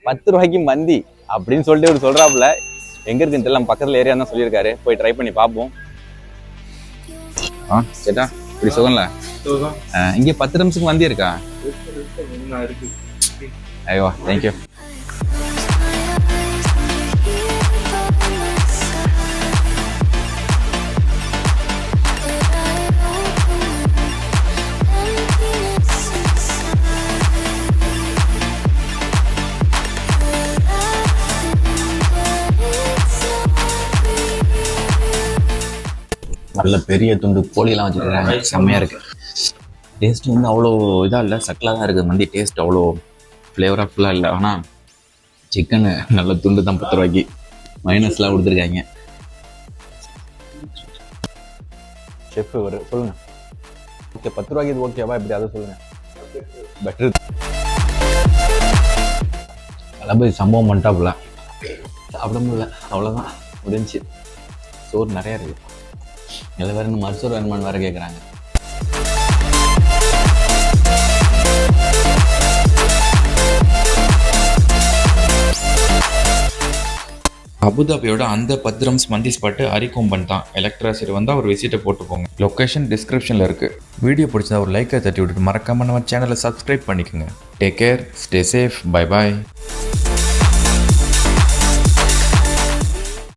ரூபாய்க்கு மந்தி அப்படின்னு சொல்லிட்டு ஒரு சொல்றாப்புல. எங்க இருக்குன்னு தெரியல, பக்கத்துல ஏரியா தான் சொல்லியிருக்காரு. போய் ட்ரை பண்ணி பார்ப்போம். சேட்டா இப்படி சுகம்ல இங்க 10 நிமிஷத்துக்கு மந்தி இருக்கா? ஐயோ தேங்க்யூ. நல்ல பெரிய துண்டு கோழியெல்லாம் வச்சுருக்காங்க, செம்மையாக இருக்குது. டேஸ்ட் வந்து அவ்வளோ இதாக இல்லை, சக்கலாக தான் இருக்குது. மந்தி டேஸ்ட் அவ்வளோ ஃப்ளேவராக ஃபுல்லாக இல்லை. ஆனால் சிக்கனு நல்ல துண்டு தான் 10 ரூபாய்க்கு. மைனஸ்லாம் கொடுத்துருக்காங்க. ஷெஃப் ஒரு சொல்லுங்கள். ஓகே 10 ரூபாய்க்கு இது ஓகேவா இப்படி அதை சொல்லுங்கள். பெட்ரு தளபதி சம்பவம் பண்ணிட்டாப்புல. சாப்பிட முடியல, அவ்வளோதான் முடிஞ்சு. சோறு நிறையா இருக்குது. இதில் வேறு இன்னும் மறுசோறு வேணுமான்னு வேறு கேட்குறாங்க. அபுதாபியோட அந்த 10 dirhams மந்தி ஸ்பாட்டு அரிகோம்பன் தான். எலக்ட்ராசிட்டி வந்தால் ஒரு விசிட்டை போட்டு போங்க. லொக்கேஷன் டிஸ்கிரிப்ஷனில் இருக்குது. வீடியோ பிடிச்சா ஒரு லைக்கை தட்டி விட்டுட்டு மறக்காமல் நம்ம சேனலை சப்ஸ்கிரைப் பண்ணிக்கோங்க. Take care, stay safe, bye bye.